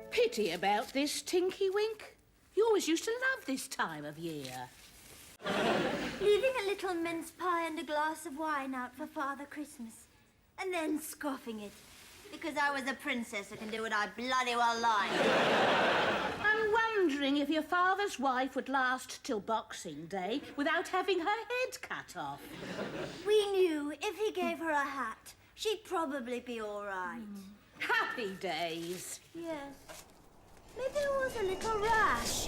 Pity about this, Tinky Wink. You always used to love this time of year. Leaving a little mince pie and a glass of wine out for Father Christmas. And then scoffing it. Because I was a princess who can do what I bloody well like. I'm wondering if your father's wife would last till Boxing Day without having her head cut off. We knew if he gave her a hat, she'd probably be all right. Happy days. Yes. Maybe it was a little rash.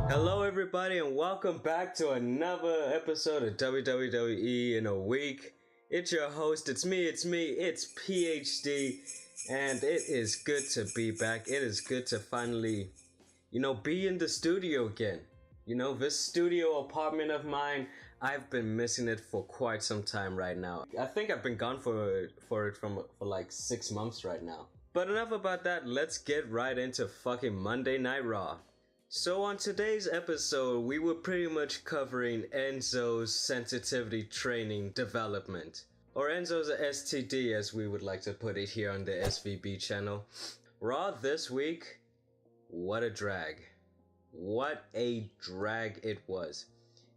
Hello everybody and welcome back to another episode of WWE in a Week. It's your host, it's me, it's PhD, and it is good to be back. It is good to finally, be in the studio again. This studio apartment of mine, I've been missing it for quite some time right now. I think I've been gone for like 6 months right now. But enough about that, let's get right into fucking Monday Night Raw. So on today's episode, we were pretty much covering Enzo's sensitivity training development. Or Enzo's STD as we would like to put it here on the SVB channel. Raw this week, what a drag. What a drag it was.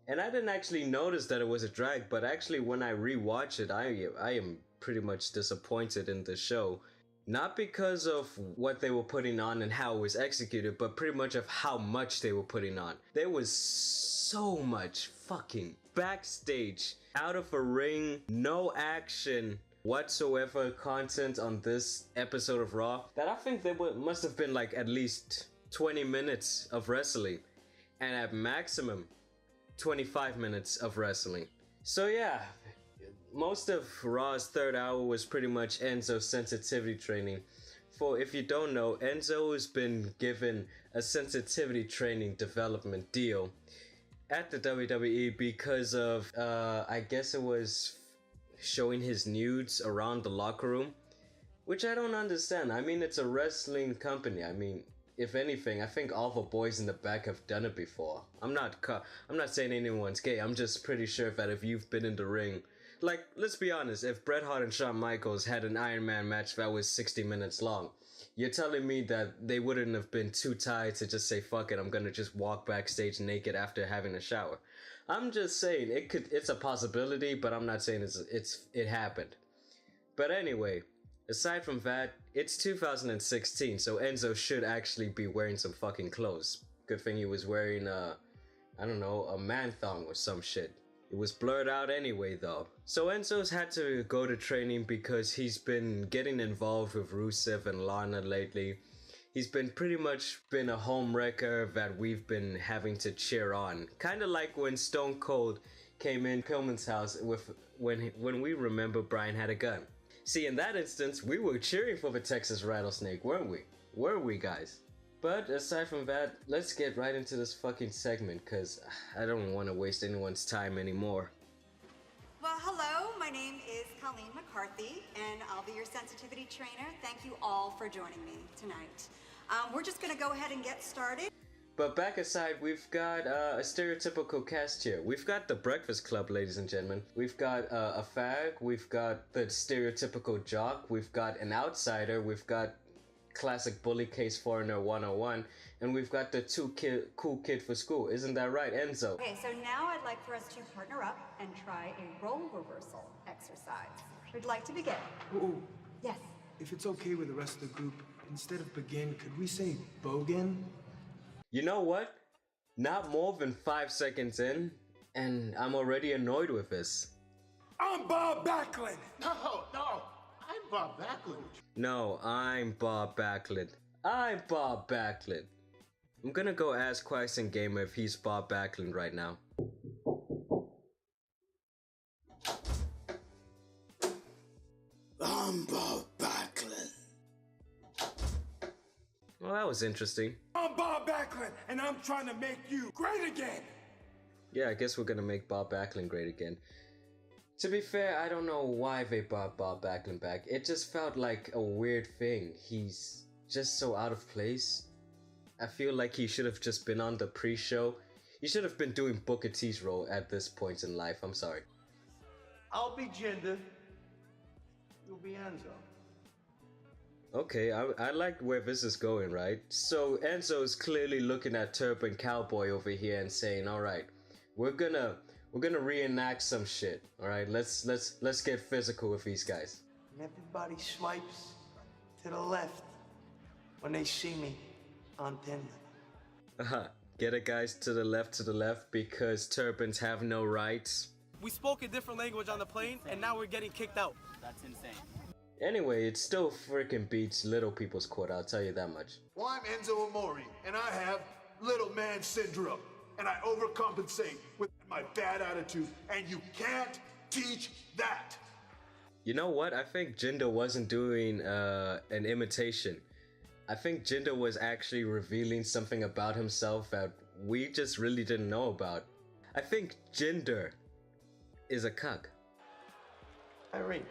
And I didn't actually notice that it was a drag, but actually when I rewatch it, I am pretty much disappointed in the show. Not because of what they were putting on and how it was executed, but pretty much of how much they were putting on. There was so much fucking backstage, out of a ring, no action whatsoever content on this episode of Raw that I think there must have been like at least 20 minutes of wrestling and at maximum 25 minutes of wrestling. So yeah. Most of Raw's third hour was pretty much Enzo's sensitivity training. For if you don't know, Enzo has been given a sensitivity training development deal at the WWE because of, I guess it was showing his nudes around the locker room, which I don't understand. I mean, it's a wrestling company. I mean, if anything, I think all the boys in the back have done it before. I'm not saying anyone's gay. I'm just pretty sure that if you've been in the ring, like, let's be honest, if Bret Hart and Shawn Michaels had an Iron Man match that was 60 minutes long, you're telling me that they wouldn't have been too tired to just say, fuck it, I'm gonna just walk backstage naked after having a shower. I'm just saying, it's a possibility, but I'm not saying it happened. But anyway, aside from that, it's 2016, so Enzo should actually be wearing some fucking clothes. Good thing he was wearing a man thong or some shit. It was blurred out anyway though. So Enzo's had to go to training because he's been getting involved with Rusev and Lana lately. He's pretty much been a home wrecker that we've been having to cheer on. Kinda like when Stone Cold came in Pillman's house when we remember Brian had a gun. See, in that instance, we were cheering for the Texas Rattlesnake, weren't we? Were we, guys? But aside from that, let's get right into this fucking segment, cause I don't want to waste anyone's time anymore. Well, hello, my name is Colleen McCarthy, and I'll be your sensitivity trainer. Thank you all for joining me tonight. We're just gonna go ahead and get started. But back aside, we've got a stereotypical cast here. We've got the Breakfast Club, ladies and gentlemen. We've got a fag, we've got the stereotypical jock, we've got an outsider, we've got classic bully case foreigner 101, and we've got the cool kid for school. Isn't that right, Enzo? Okay, so now I'd like for us to partner up and try a role reversal exercise. We'd like to begin. Oh, Yes. if it's okay with the rest of the group, instead of begin, could we say bogan? You know what? Not more than 5 seconds in, and I'm already annoyed with this. I'm Bob Backlund! No, I'm Bob Backlund. No, I'm Bob Backlund. I'm gonna go ask Quackson Gamer if he's Bob Backlund right now. I'm Bob Backlund. Well, that was interesting. I'm Bob Backlund, and I'm trying to make you great again! Yeah, I guess we're gonna make Bob Backlund great again. To be fair, I don't know why they brought Bob Backlund back. It just felt like a weird thing. He's just so out of place. I feel like he should have just been on the pre-show. He should have been doing Booker T's role at this point in life. I'm sorry. I'll be Jinder. You'll be Enzo. Okay, I like where this is going, right? So Enzo is clearly looking at Turban Cowboy over here and saying, "All right, we're gonna reenact some shit. All right, let's get physical with these guys." And everybody swipes to the left when they see me on Tinder. Get it, guys, to the left because turbans have no rights. We spoke a different language on the plane, and now we're getting kicked out. That's insane. Anyway, it still freaking beats Little People's Court, I'll tell you that much. Well, I'm Enzo Amore, and I have little man syndrome. And I overcompensate with my bad attitude, and you can't teach that. You know what? I think Jinder wasn't doing an imitation. I think Jinder was actually revealing something about himself that we just really didn't know about. I think Jinder is a cuck. Irene.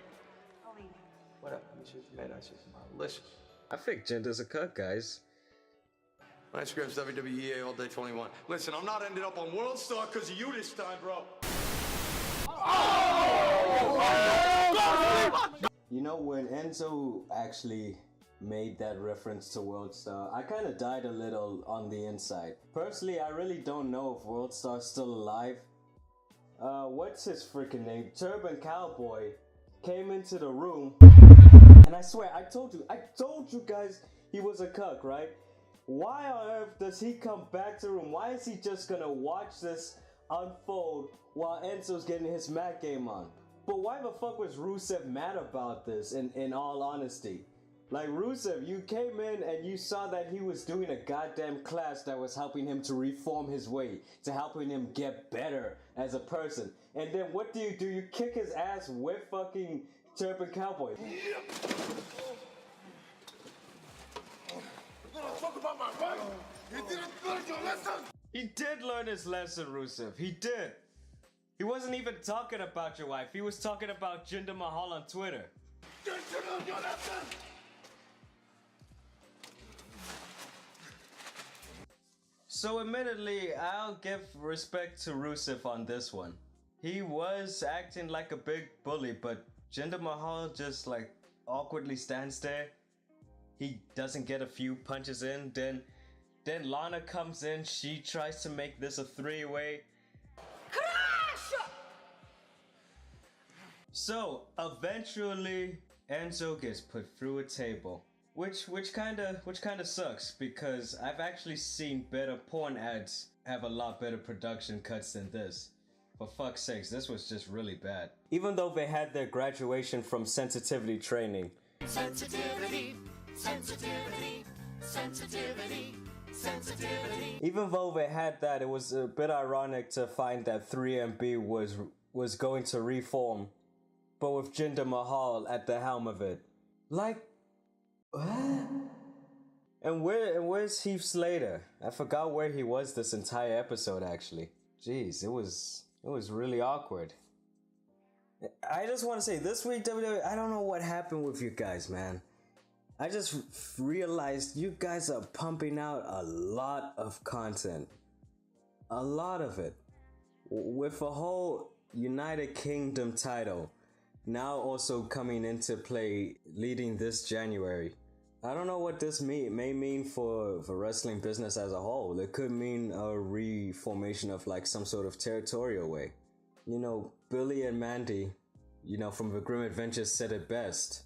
What up? You should man, I should listen. I think Jinder's a cuck, guys. My Instagram's WWE all day 21. Listen, I'm not ending up on World Star because of you this time, bro. You know, when Enzo actually made that reference to World Star, I kind of died a little on the inside. Personally, I really don't know if World Star's still alive. What's his freaking name? Turban Cowboy came into the room, and I swear, I told you guys he was a cuck, right? Why on earth does he come back to the room? Why is he just gonna watch this unfold while Enzo's getting his mat game on? But why the fuck was Rusev mad about this, in all honesty? Like, Rusev, you came in and you saw that he was doing a goddamn class that was helping him to reform his way, to helping him get better as a person. And then what do? You kick his ass with fucking Turban Cowboy. Talk about my wife. You didn't learn your lesson. He did learn his lesson, Rusev. He did. He wasn't even talking about your wife. He was talking about Jinder Mahal on Twitter. Did you learn your lesson? So admittedly, I'll give respect to Rusev on this one. He was acting like a big bully, but Jinder Mahal just like awkwardly stands there. He doesn't get a few punches in, then Lana comes in, she tries to make this a three-way. Crash! So eventually Enzo gets put through a table. Which kinda sucks, because I've actually seen better porn ads have a lot better production cuts than this. For fuck's sakes, this was just really bad. Even though they had their graduation from sensitivity training. Sensitivity. Even though they had that, it was a bit ironic to find that 3MB was going to reform, but with Jinder Mahal at the helm of it. Like, what? And where's Heath Slater? I forgot where he was this entire episode, actually. Jeez, it was really awkward. I just want to say, this week, WWE, I don't know what happened with you guys, man. I just realized you guys are pumping out a lot of content. A lot of it. With a whole United Kingdom title now also coming into play leading this January. I don't know what this may mean for wrestling business as a whole. It could mean a reformation of like some sort of territorial way. You know, Billy and Mandy, you know, from the Grim Adventures said it best.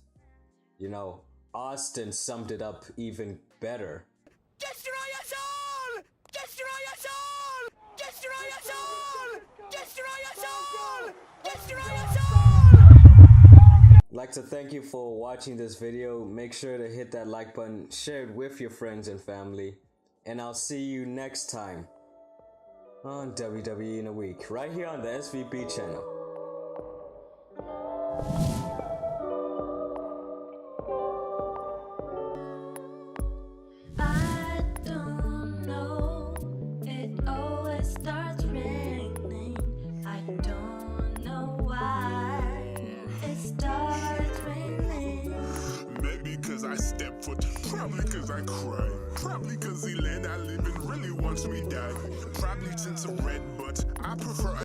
You know, Austin summed it up even better. Destroy us all! Destroy us all! Destroy us all! Destroy us all! Destroy us all! I'd like to thank you for watching this video. Make sure to hit that like button, share it with your friends and family, and I'll see you next time on WWE in a Week, right here on the SVB channel. It always starts raining. I don't know why. Probably cause I cry. Probably cause the land I live in really wants me die. Probably since I'm red, but I prefer